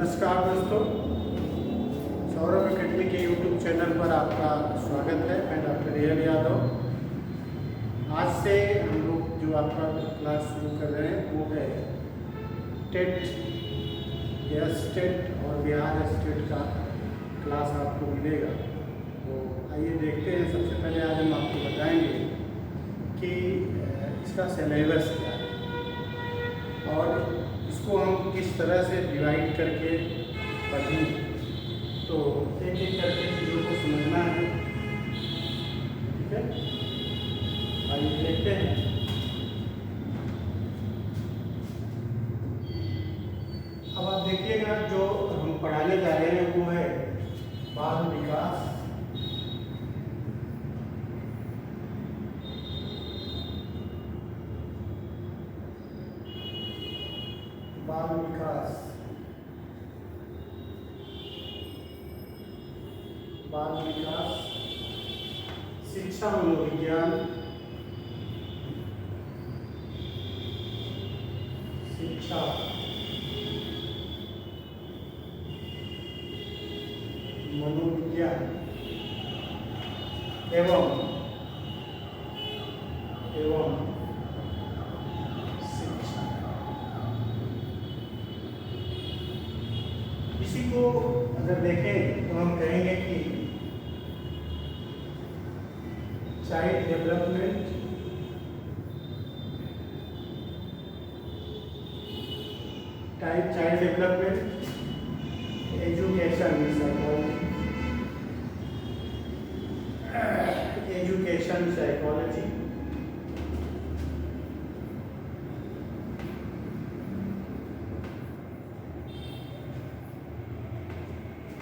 नमस्कार दोस्तों, सौरभ अकेडमी के यूट्यूब चैनल पर आपका स्वागत है। मैं डॉक्टर रियल यादव। आज से हम लोग जो आपका क्लास शुरू कर रहे हैं वो है टेट या स्टेट और बिहार स्टेट का क्लास आपको मिलेगा। तो आइए देखते हैं। सबसे पहले आज हम आपको बताएंगे कि इसका सिलेबस क्या है और इसको हम किस तरह से डिवाइड करके पढ़ेंगे। तो एक एक करके चीज़ों को समझना है, ठीक है। आइए देखते हैं। अब आप देखिएगा, जो हम पढ़ाने जा रहे हैं वो है बाल विकास, बाल विकास, बाल विकास, शिक्षा मनोविज्ञान, शिक्षा मनोविज्ञान एवं शिक्षा। इसी को अगर देखें तो हम कहेंगे कि child development, child development, education psychology,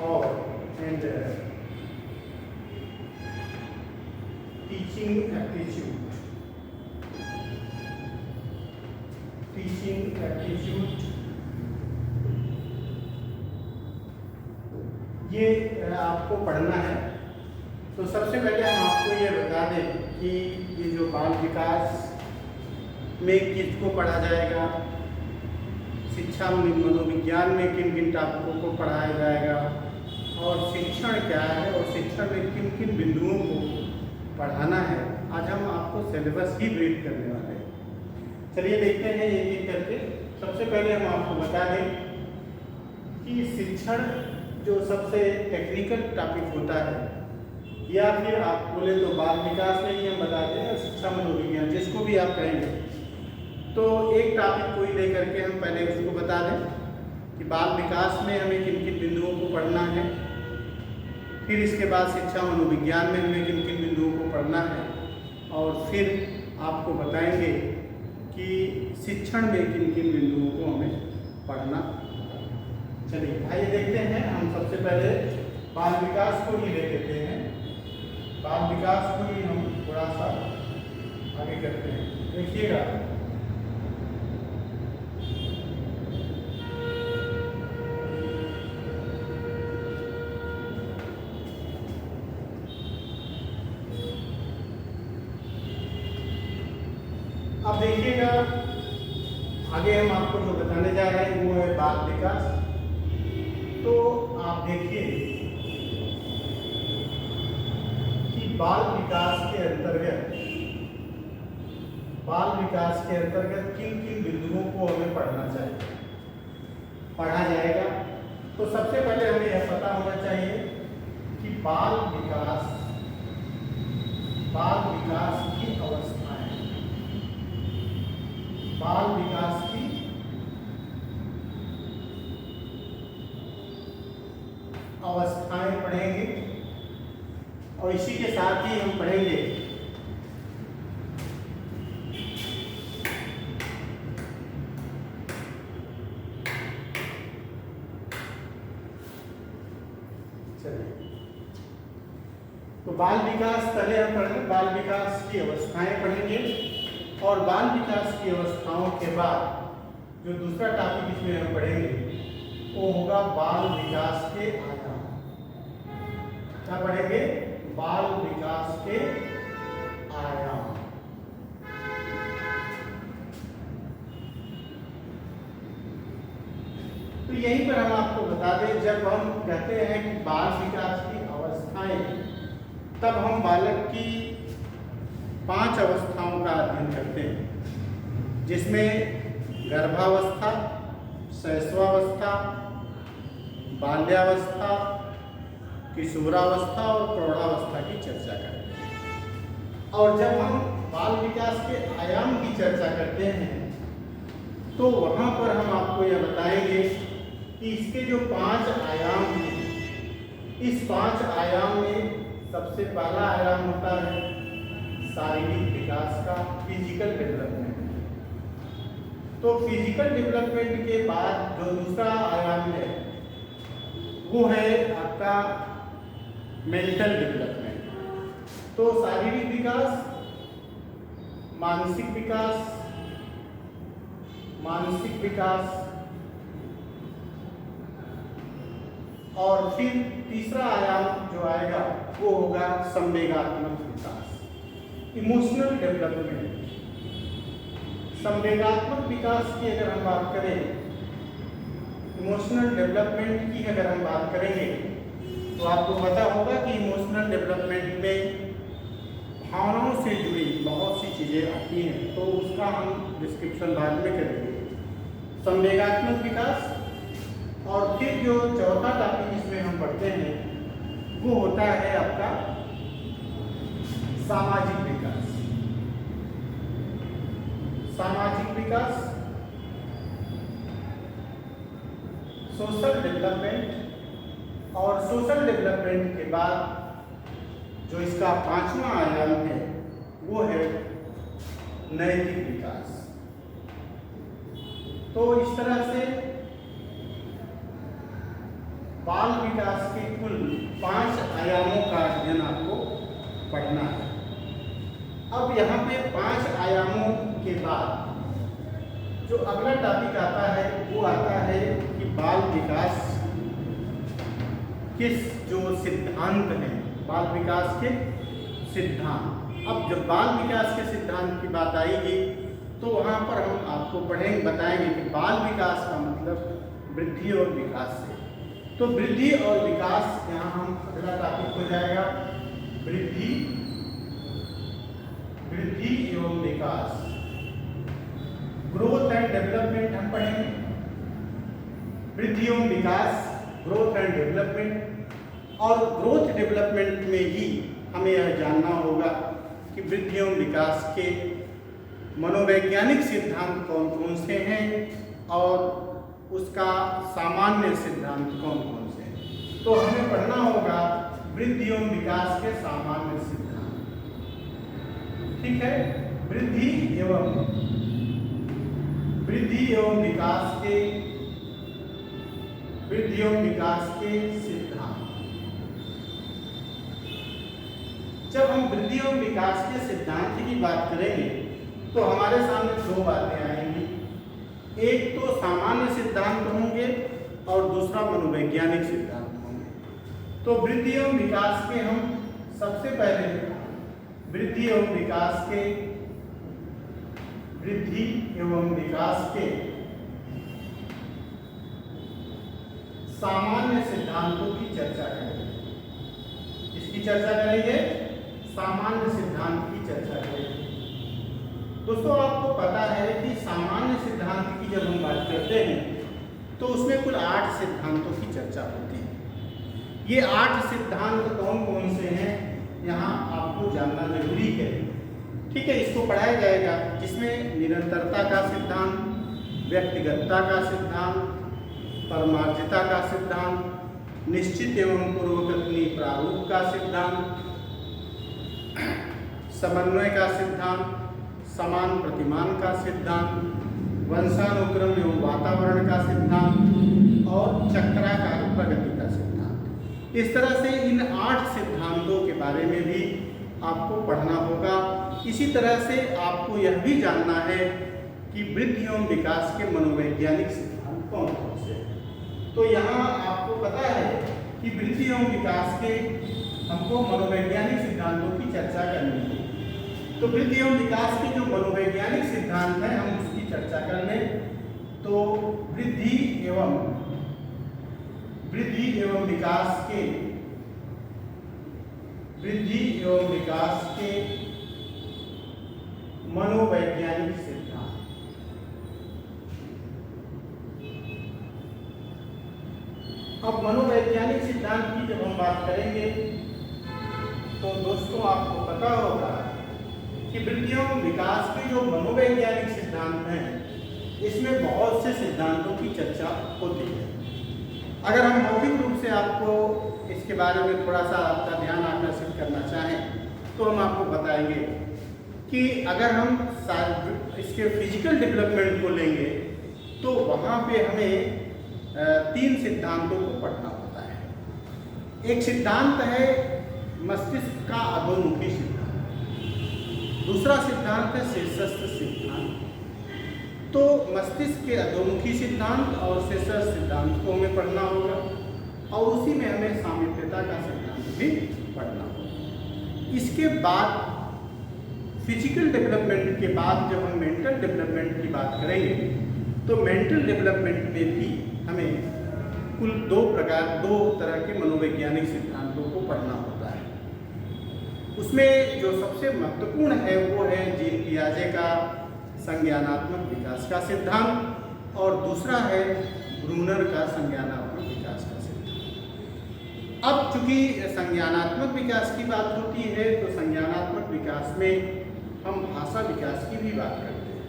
और एंड टीचिंग एप्टीट्यूड, ये आपको पढ़ना है। तो सबसे पहले हम आपको ये बता दें कि ये जो बाल विकास में किसको पढ़ा जाएगा, शिक्षा मनोविज्ञान में किन किन टॉपिकों को पढ़ाया जाएगा, और शिक्षण क्या है और शिक्षण में किन किन बिंदुओं को पढ़ाना है। आज हम आपको सिलेबस ही ब्रीफ करने वाले हैं। चलिए देखते हैं एक एक करके। सबसे पहले हम आपको बता दें कि शिक्षण जो सबसे टेक्निकल टॉपिक होता है, या फिर आप बोले तो बाल विकास में ही हम बताते हैं, शिक्षा मनोविज्ञान जिसको भी आप कहेंगे। तो एक टॉपिक को ही लेकर के हम पहले उसको बता दें कि बाल विकास में हमें किन किन बिंदुओं को पढ़ना है, फिर इसके बाद शिक्षा मनोविज्ञान में हमें किन किन बिंदुओं को पढ़ना है, और फिर आपको बताएंगे कि शिक्षण में किन किन बिंदुओं को हमें पढ़ना। चलिए आइए देखते हैं। हम सबसे पहले बाल विकास को ही ले लेते हैं। बाल विकास को ही हम थोड़ा सा आगे करते हैं। देखिएगा, अब देखिएगा आगे हम आपको जो बताने जा रहे हैं वो है बाल विकास। तो आप देखिए कि बाल विकास के अंतर्गत किन किन बिंदुओं को हमें पढ़ा जाएगा। तो सबसे पहले हमें यह पता होना चाहिए कि बाल विकास की अवस्थाएं, बाल विकास की अवस्थाएं पढ़ेंगे, और इसी के साथ ही हम पढ़ेंगे तो बाल विकास पहले हम पढ़ेंगे, बाल विकास की अवस्थाएं पढ़ेंगे, और बाल विकास की अवस्थाओं के बाद जो दूसरा टॉपिक इसमें हम पढ़ेंगे वो होगा बाल विकास के आयाम। क्या पढ़ेंगे? बाल विकास के आयाम। तो यहीं पर हम आपको बता दें, जब हम कहते हैं कि बाल विकास की अवस्थाएं, तब हम बालक की 5 अवस्थाओं का अध्ययन करते हैं, जिसमें गर्भावस्था, शैशवावस्था, बाल्यावस्था, किशोरावस्था और प्रौढ़ावस्था की चर्चा करते हैं। और जब हम बाल विकास के आयाम की चर्चा करते हैं तो वहाँ पर हम आपको यह बताएंगे कि इसके जो 5 आयाम हैं, इस 5 आयाम में सबसे पहला आयाम होता है शारीरिक विकास का, फिजिकल डेवलपमेंट। तो फिजिकल डेवलपमेंट के बाद जो दूसरा आयाम है वो है आपका मेंटल डेवलपमेंट। तो शारीरिक विकास, मानसिक विकास और फिर तीसरा आयाम जो आएगा वो होगा संवेगात्मक विकास, इमोशनल डेवलपमेंट। संवेगात्मक विकास की अगर हम बात करें, इमोशनल डेवलपमेंट की अगर हम बात करेंगे तो आपको पता होगा कि इमोशनल डेवलपमेंट में भावनाओं से जुड़ी बहुत सी चीज़ें आती हैं, तो उसका हम डिस्क्रिप्शन बाद में करेंगे। संवेगात्मक विकास, और फिर जो चौथा टॉपिक इसमें हम पढ़ते हैं वो होता है आपका सामाजिक विकास। सामाजिक विकास, सोशल डेवलपमेंट, और सोशल डेवलपमेंट के बाद जो इसका 5वां आयाम है वो है नैतिक विकास। तो इस तरह से बाल विकास के कुल 5 आयामों का अध्ययन आपको पढ़ना है। अब यहाँ पे 5 आयामों के बाद जो अगला टॉपिक आता है वो आता है कि बाल विकास किस जो सिद्धांत हैं, बाल विकास के सिद्धांत। अब जब बाल विकास के सिद्धांत की बात आएगी तो वहाँ पर हम आपको बताएंगे कि बाल विकास का मतलब वृद्धि और विकास से। तो वृद्धि और विकास, यहाँ हम अगला टॉपिक हो जाएगा वृद्धि एवं विकास, ग्रोथ एंड डेवलपमेंट हम पढ़ेंगे। वृद्धि एवं विकास, ग्रोथ एंड डेवलपमेंट। और ग्रोथ डेवलपमेंट में ही हमें यह जानना होगा कि वृद्धि एवं विकास के मनोवैज्ञानिक सिद्धांत कौन कौन से हैं और उसका सामान्य सिद्धांत कौन कौन से हैं। तो हमें पढ़ना होगा वृद्धि एवं विकास के सामान्य सिद्धांत। ठीक है, वृद्धि एवं विकास के सिद्धांत। जब हम वृद्धि एवं विकास के सिद्धांत की बात करेंगे तो हमारे सामने 2 बातें आएंगी। एक तो सामान्य सिद्धांत होंगे और दूसरा मनोवैज्ञानिक सिद्धांत होंगे। तो वृद्धि एवं विकास के हम सबसे पहले वृद्धि एवं विकास के सामान्य सिद्धांतों की चर्चा करेंगे। इसकी चर्चा करेंगे, सामान्य सिद्धांत की चर्चा करेंगे। दोस्तों, आपको पता है कि सामान्य सिद्धांत की जब हम बात करते हैं तो उसमें कुल 8 सिद्धांतों की चर्चा होती है। ये 8 सिद्धांत कौन कौन से हैं यहाँ आपको जानना जरूरी है। ठीक है, इसको पढ़ाया जाएगा, जिसमें निरंतरता का सिद्धांत, व्यक्तिगतता का सिद्धांत, परमार्जिता का सिद्धांत, निश्चित एवं पूर्वकल्पनीय प्रारूप का सिद्धांत, समन्वय का सिद्धांत, समान प्रतिमान का सिद्धांत, वंशानुक्रम एवं वातावरण का सिद्धांत और चक्राकार प्रगति का सिद्धांत। इस तरह से इन 8 सिद्धांतों के बारे में भी आपको पढ़ना होगा। इसी तरह से आपको यह भी जानना है कि वृद्धि एवं विकास के मनोवैज्ञानिक सिद्धांत कौन कौन से हैं। तो यहाँ आपको पता है कि वृद्धि एवं विकास के हमको मनोवैज्ञानिक सिद्धांतों की चर्चा करनी है। तो वृद्धि एवं विकास के जो मनोवैज्ञानिक सिद्धांत हैं हम उसकी चर्चा कर लें। तो वृद्धि एवं वृद्धि एवं विकास के मनोवैज्ञानिक सिद्धांत। अब मनोवैज्ञानिक सिद्धांत की जब हम बात करेंगे तो दोस्तों आपको पता होगा कि वृद्धि एवं विकास के जो मनोवैज्ञानिक सिद्धांत हैं इसमें बहुत से सिद्धांतों की चर्चा होती है। अगर हम मौखिक रूप से आपको इसके बारे में थोड़ा सा आपका ध्यान आकर्षित करना चाहें तो हम आपको बताएंगे कि अगर हम इसके फिजिकल डेवलपमेंट को लेंगे तो वहाँ पे हमें 3 सिद्धांतों को पढ़ना होता है। एक सिद्धांत है मस्तिष्क का अधोमुखी सिद्धांत, दूसरा सिद्धांत है शीर्षस्थ सिद्धांत। तो मस्तिष्क के अधोमुखी सिद्धांत और शीर्षस्थ सिद्धांत को हमें पढ़ना होगा और उसी में हमें सामीप्यता का सिद्धांत भी पढ़ना होगा। इसके बाद फिजिकल डेवलपमेंट के बाद जब हम मेंटल डेवलपमेंट की बात करेंगे तो मेंटल डेवलपमेंट में भी हमें कुल 2 तरह के मनोवैज्ञानिक सिद्धांतों को पढ़ना होता है। उसमें जो सबसे महत्वपूर्ण है वो है जीन पियाजे का संज्ञानात्मक विकास का सिद्धांत और दूसरा है ब्रूनर का संज्ञानात्मक विकास का सिद्धांत। अब चूंकि संज्ञानात्मक विकास की बात होती है तो संज्ञानात्मक विकास में हम भाषा विकास की भी बात करते हैं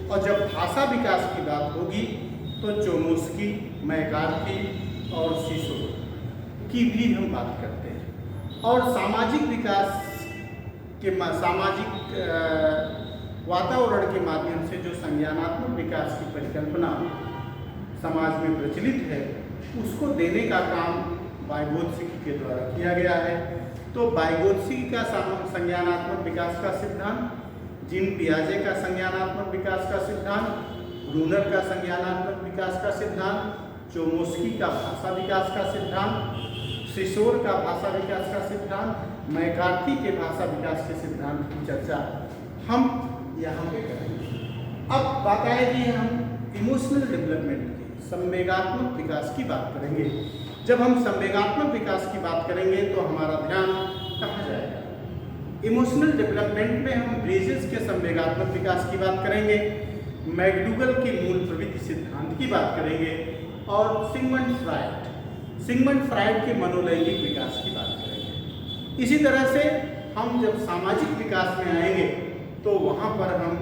और जब भाषा विकास की बात होगी तो चोमस्की, मैकार्थी और सिसोर की भी हम बात करते हैं। और सामाजिक विकास के सामाजिक वातावरण के माध्यम से जो संज्ञानात्मक विकास की परिकल्पना समाज में प्रचलित है उसको देने का काम वाइगोत्स्की के द्वारा किया गया है। तो वाइगोत्स्की का संज्ञानात्मक विकास का सिद्धांत, जीन पियाजे का संज्ञानात्मक विकास का सिद्धांत, ब्रूनर का संज्ञानात्मक विकास का सिद्धांत, चोमस्की का भाषा विकास का सिद्धांत, सिसोर का भाषा विकास का सिद्धांत, मैकार्थी के भाषा विकास के सिद्धांत की चर्चा हम यहाँ पे करेंगे। अब बात आएगी हम इमोशनल डेवलपमेंट की, संवेगात्मक विकास की बात करेंगे। जब हम संवेगात्मक विकास की बात करेंगे तो हमारा ध्यान कहाँ जाएगा? इमोशनल डेवलपमेंट में हम ब्रिजेस के संवेगात्मक विकास की बात करेंगे, मैकडूगल के मूल प्रवृत्ति सिद्धांत की बात करेंगे और सिगमंड फ्राइड के मनोलैंगिक विकास की बात करेंगे। इसी तरह से हम जब सामाजिक विकास में आएंगे तो वहाँ पर हम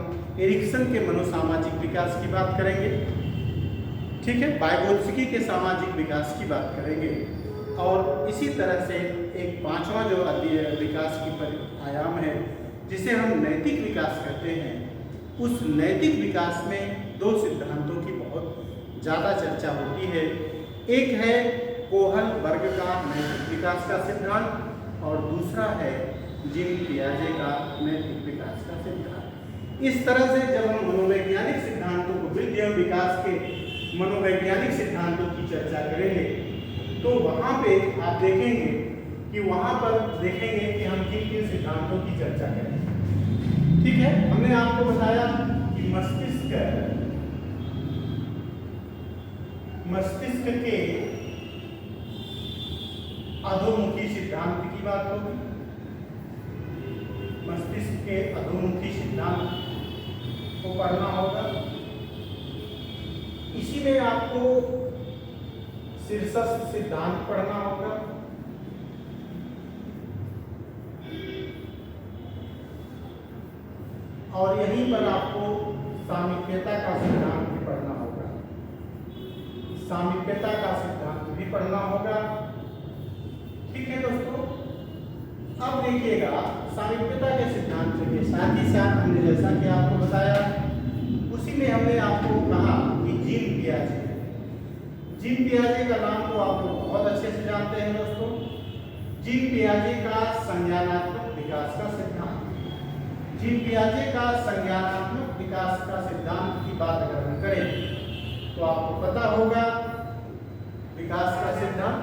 एरिक्सन के मनोसामाजिक विकास की बात करेंगे, ठीक है, वाइगोत्स्की के सामाजिक विकास की बात करेंगे और इसी तरह से एक 5वां जो विकास की आयाम है जिसे हम नैतिक विकास कहते हैं, उस नैतिक विकास में 2 सिद्धांतों की बहुत ज़्यादा चर्चा होती है। एक है कोहल वर्ग का नैतिक विकास का सिद्धांत और दूसरा है जीन पियाजे का नैतिक विकास का सिद्धांत। इस तरह से जब हम मनोवैज्ञानिक सिद्धांतों को वृद्धि एवं विकास के मनोवैज्ञानिक सिद्धांतों की चर्चा करेंगे तो वहाँ पे आप देखेंगे कि हम किन सिद्धांतों की चर्चा करेंगे। ठीक है, हमने आपको बताया कि मस्तिष्क के अधोमुखी सिद्धांत की बात होगी। मस्तिष्क के अधोमुखी सिद्धांत को पढ़ना होगा। इसी में आपको शीर्षस्थ सिद्धांत पढ़ना होगा। और यहीं पर आपको सामीप्यता का सिद्धांत भी पढ़ना होगा। सामीप्यता का सिद्धांत भी पढ़ना होगा। ठीक है दोस्तों, अब देखिएगा सामीप्यता के सिद्धांत के साथ ही साथ हमने जैसा कि आपको बताया उसी में हमने आपको कहा कि जीन पियाजे का नाम तो आप लोग बहुत अच्छे से जानते हैं दोस्तों। जीन पियाजे का संज्ञानात्मक विकास का सिद्धांत, जीन पियाजे का संज्ञानात्मक विकास का सिद्धांत की बात अगर हम करें तो आपको पता होगा विकास का सिद्धांत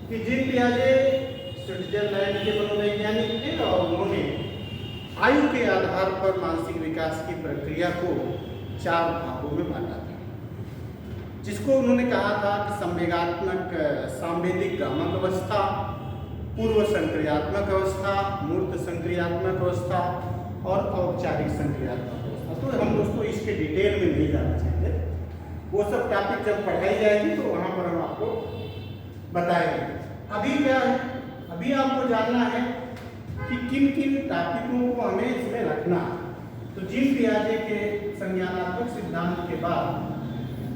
कि जीन पियाजे स्विट्जरलैंड के मनोवैज्ञानिक थे और उन्होंने आयु के आधार पर मानसिक विकास की प्रक्रिया को 4 भागों में बांटा था। जिसको उन्होंने कहा था कि संवेगात्मक सांवेदिक भ्रामक अवस्था, पूर्व संक्रियात्मक अवस्था, मूर्त संक्रियात्मक अवस्था और औपचारिक संक्रियात्मक अवस्था। तो हम दोस्तों इसके डिटेल में नहीं जाना चाहते, वो सब टॉपिक जब पढ़ाई जाएगी तो वहाँ पर हम आपको बताएंगे। अभी क्या है, अभी आपको जानना है कि किन किन टॉपिकों को हमें इसमें रखना है। तो जीन पियाजे के संज्ञानात्मक सिद्धांत के बाद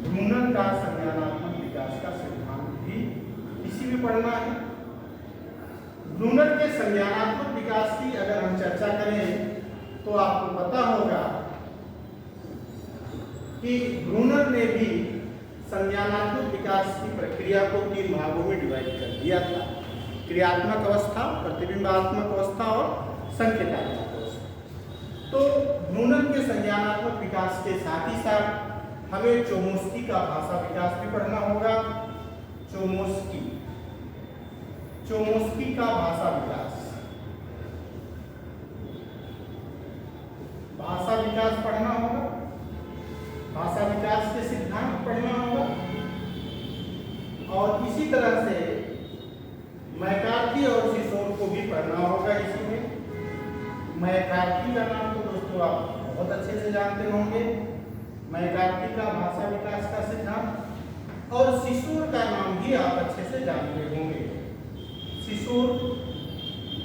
ब्रूनर का संज्ञानात्मक विकास का सिद्धांत भी इसी में पढ़ना है। ब्रूनर के संज्ञानात्मक विकास की अगर हम चर्चा करें तो आपको पता होगा कि ब्रूनर ने भी संज्ञानात्मक विकास की प्रक्रिया को 3 भागों में डिवाइड कर दिया था: क्रियात्मक अवस्था, प्रतिबिंबात्मक अवस्था और संकेतात्मक अवस्था। तो ब्रूनर के संज्ञानात्मक विकास के साथ ही साथ हमें चोमस्की का भाषा विकास भी पढ़ना होगा। चोमस्की का भाषा विकास पढ़ना होगा। भाषा विकास के सिद्धांत पढ़ना होगा। और इसी तरह से मैकार्थी और सिसोर को भी पढ़ना होगा। इसमें मैकार्थी का नाम तो दोस्तों आप बहुत अच्छे से जानते होंगे, मैकार्थी का भाषा विकास का सिद्धांत, और सिसोर का नाम भी आप अच्छे से जानते होंगे। सिसोर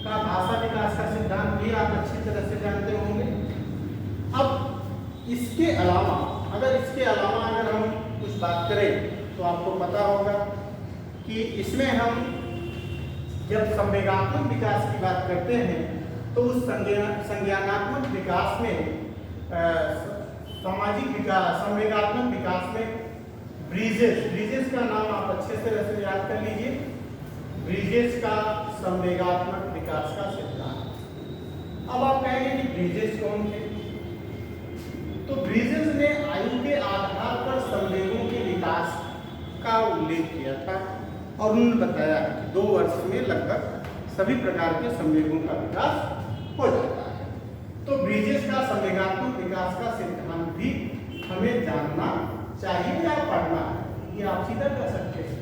का भाषा विकास का सिद्धांत भी आप अच्छी तरह से जानते होंगे। अब इसके अलावा अगर हम कुछ बात करें तो आपको पता होगा कि इसमें हम जब संवेगात्मक विकास की बात करते हैं तो उस संज्ञानात्मक विकास में सामाजिक विकास, संवेगात्मक विकास में ब्रिजेस का नाम आप अच्छे से याद कर लीजिए। ब्रिजेस का संवेगात्मक विकास का सिद्धांत। अब आप कहेंगे कि ब्रिजेस कौन थे? तो ब्रिजेस ने आयु के आधार पर संवेगों के विकास का उल्लेख किया था और उन्होंने बताया कि 2 वर्ष में लगभग सभी प्रकार के संवेगों का विकास हो जाता है। तो ब्रिजेस का संवेगात्मक विकास का सिद्धांत भी हमें जानना चाहिए या पढ़ना है, ये आप सीधा कर सकते हैं।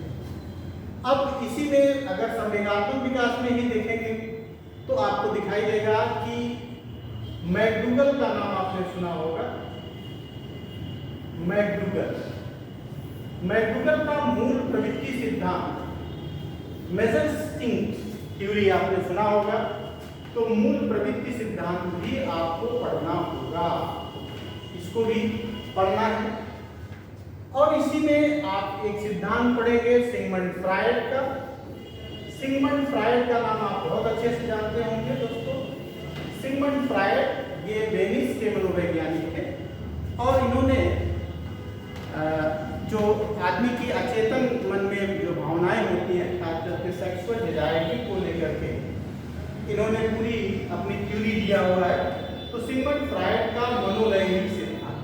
अब इसी में अगर संवेगात्मक विकास में ही देखेंगे तो आपको दिखाई देगा कि मैकडूगल का नाम आपने सुना होगा। मैकडूगल का मूल प्रवृत्ति सिद्धांत, मेजरस्टिंग थ्योरी आपने सुना होगा। तो मूल प्रवृत्ति सिद्धांत भी आपको पढ़ना होगा, इसको भी पढ़ना है। और इसी में आप एक सिद्धांत पढ़ेंगे सिगमंड फ्रायड का। सिगमंड फ्रायड का नाम आप बहुत अच्छे से जानते होंगे दोस्तों। सिगमंड फ्रायड ये वेनिस के मनोवैज्ञानिक थे और इन्होंने जो आदमी की अचेतन मन में जो भावनाएं होती हैं, खासकर के सेक्सुअल डिजायर को लेकर के इन्होंने पूरी अपनी थ्योरी दिया हुआ है। तो सिगमंड फ्रायड का मनोलैंगिक सिद्धांत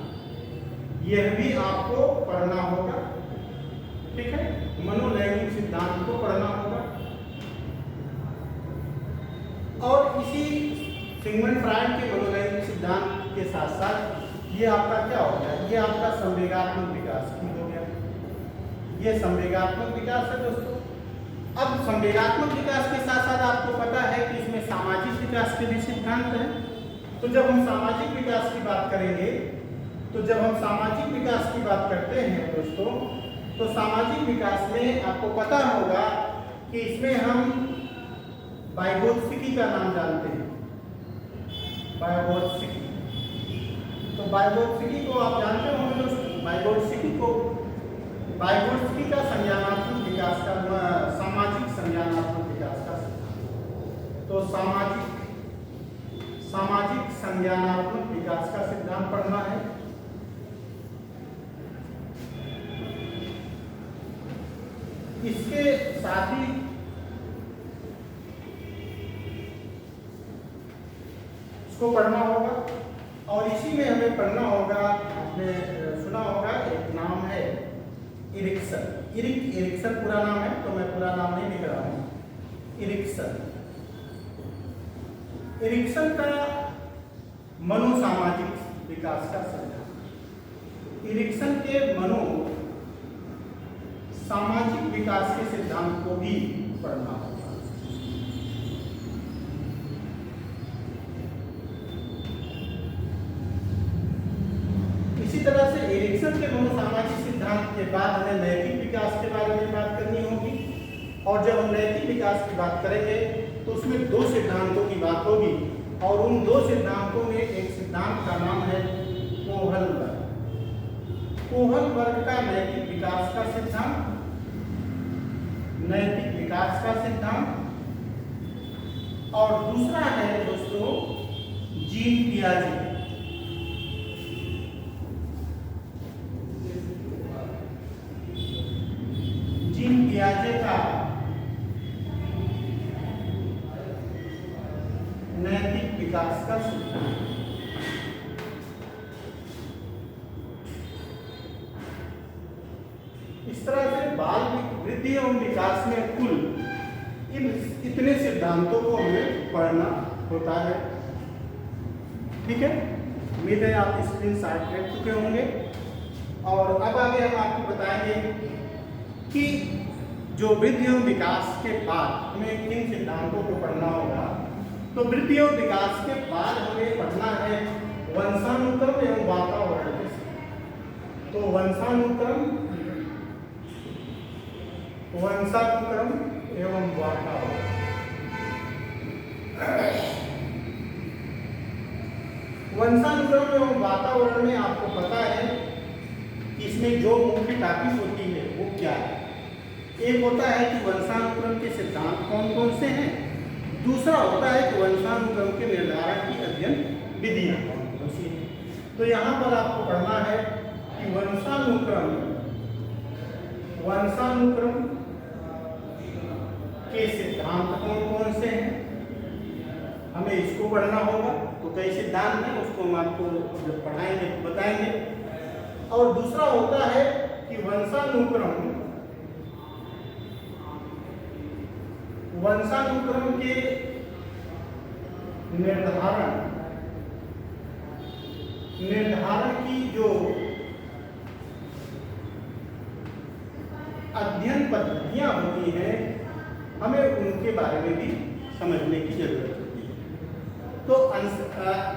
यह भी आपको पढ़ना होगा, ठीक है। मनोलैंगिक सिद्धांत को पढ़ना होगा। और इसी सिगमंड फ्रायड के मनोलैंगिक सिद्धांत के साथ साथ ये आपका क्या हो गया, ये आपका संवेगात्मक विकास की हो गया। ये संवेगात्मक विकास है दोस्तों। अब संवेगात्मक विकास के साथ साथ आपको पता है कि इसमें सामाजिक विकास के भी सिद्धांत हैं। तो जब हम सामाजिक विकास की बात करेंगे, तो जब हम सामाजिक विकास की बात करते हैं दोस्तों, तो सामाजिक विकास में आपको पता होगा कि इसमें हम वाइगोत्स्की का नाम जानते हैं। वाइगोत्स्की, तो वाइगोत्स्की को आप जानते होंगे दोस्तों। वाइगोत्स्की का संज्ञानात्मक विकास का, सामाजिक संज्ञानात्मक विकास का सिद्धांत। तो सामाजिक संज्ञानात्मक विकास का सिद्धांत पढ़ना है। इसके साथ ही इसको पढ़ना होगा और इसी में हमें पढ़ना होगा, आपने सुना होगा एक नाम है इरिक्सन। इरिक्सन पूरा नाम है, तो मैं पूरा नाम नहीं लिख रहा हूँ। इरिक्सन का मनोसामाजिक विकास का सिद्धांत। इरिक्सन के सामाजिक विकास के सिद्धांत को भी पढ़ना होगा। इसी तरह से एरिक्सन के मनोसामाजिक सिद्धांत के बाद हमें नैतिक विकास के बारे में बात करनी होगी। और जब हम नैतिक विकास की बात करेंगे तो उसमें दो सिद्धांतों की बात होगी, और उन दो सिद्धांतों में एक सिद्धांत का नाम है कोहल वर्ग। कोहल वर्ग का नैतिक विकास का सिद्धांत, नैतिक विकास का सिद्धांत, और दूसरा है दोस्तों जीन पियाजे। जीन पियाजे का नैतिक विकास का सिद्धांत। इस तरह से बाल वृद्धि एवं विकास में कुल इतने सिद्धांतों को हमें पढ़ना होता है। ठीक है, उम्मीद है आप स्क्रीन शॉट कर चुके होंगे। और अब आगे हम आपको बताएंगे कि जो वृद्धि एवं विकास के बाद हमें किन सिद्धांतों को पढ़ना होगा। तो वृद्धि और विकास के बाद हमें पढ़ना है वंशानुक्रम एवं वातावरण के सिद्धांत। तो वंशानुक्रम एवं वातावरण। वंशानुक्रम एवं वातावरण में आपको पता है कि इसमें जो मुख्य टॉपिक होती है वो क्या है। एक होता है कि वंशानुक्रम के सिद्धांत कौन कौन से हैं, दूसरा होता है कि वंशानुक्रम के निर्धारण की अध्ययन विधियां कौन कौन सी हैं। तो यहाँ पर आपको पढ़ना है कि वंशानुक्रम के सिद्धांत कौन कौन से हैं, हमें इसको पढ़ना होगा। तो कई सिद्धांत हैं, उसको हम आपको जब पढ़ाएंगे तो बताएंगे। और दूसरा होता है कि वंशानुक्रम के निर्धारण की जो अध्ययन पद्धतियां होती हैं, हमें उनके बारे में भी समझने की जरूरत होती है। तो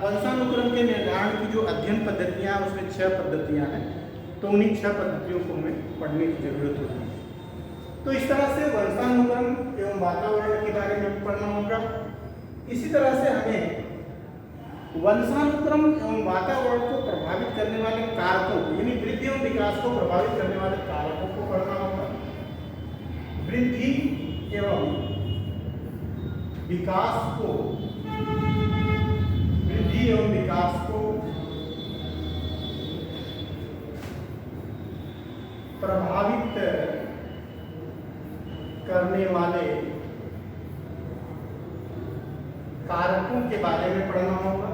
वंशानुक्रम के निर्धारण की जो अध्ययन पद्धतियां हैं उसमें 6 पद्धतियां हैं। तो उन्हीं 6 पद्धतियों को हमें पढ़ने की जरूरत होती है। तो इस तरह से वंशानुक्रम एवं वातावरण के बारे में पढ़ना होगा। इसी तरह से हमें वंशानुक्रम एवं वातावरण को प्रभावित करने वाले कारकों, यानी वृद्धि एवं विकास को प्रभावित करने वाले कारकों को पढ़ना होगा। वृद्धि एवं विकास को प्रभावित करने वाले कारकों के बारे में पढ़ना होगा।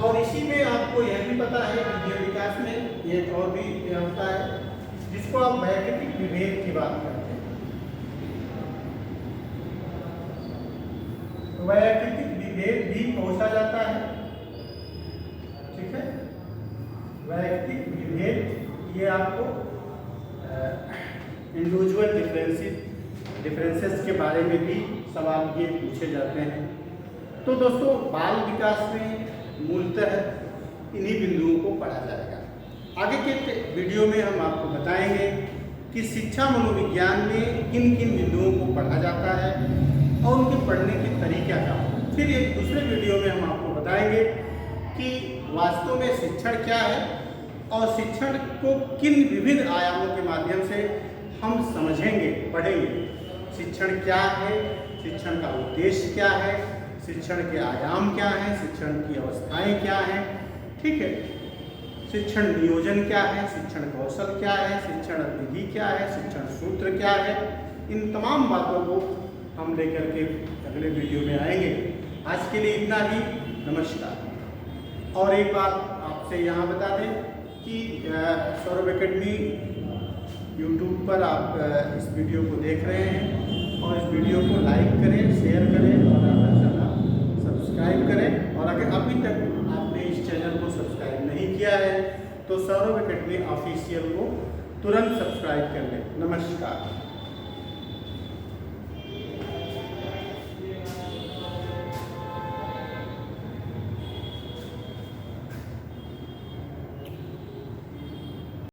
और इसी में आपको यह भी पता है वृद्धि विकास में एक और भी होता है जिसको आप वैकल्पिक विभेद की बात करते हैं। वैकल्पिक विभेद भी पहुंचा जाता है। ठीक है, वैकल्पिक विभेद ये आपको इंडिविजुअल डिफरेंसेस के बारे में भी सवाल ये पूछे जाते हैं। तो दोस्तों बाल विकास में मूलतः इन्हीं बिंदुओं को पढ़ा जाएगा। आगे के वीडियो में हम आपको बताएंगे कि शिक्षा मनोविज्ञान में किन किन बिंदुओं को पढ़ा जाता है और उनके पढ़ने के तरीका क्या है। फिर एक दूसरे वीडियो में हम आपको बताएंगे कि वास्तव में शिक्षण क्या है और शिक्षण को किन विभिन्न आयामों के माध्यम से हम समझेंगे, पढ़ेंगे। शिक्षण क्या है, शिक्षण का उद्देश्य क्या है, शिक्षण के आयाम क्या हैं, शिक्षण की अवस्थाएं क्या हैं। ठीक है, शिक्षण नियोजन क्या है, शिक्षण कौशल क्या है, शिक्षण विधि क्या है, शिक्षण सूत्र क्या है। इन तमाम बातों को हम लेकर के अगले वीडियो में आएंगे। आज के लिए इतना ही। नमस्कार। और एक बात आपसे यहाँ बता दें कि सौरभ एकेडमी यूट्यूब पर आप इस वीडियो को देख रहे हैं और इस वीडियो को लाइक करें, शेयर करें और सब्सक्राइब करें। और अगर अभी तक आपने इस चैनल को सब्सक्राइब नहीं किया है तो सौरभ एकेडमी ऑफिशियल को तुरंत सब्सक्राइब कर लें। नमस्कार।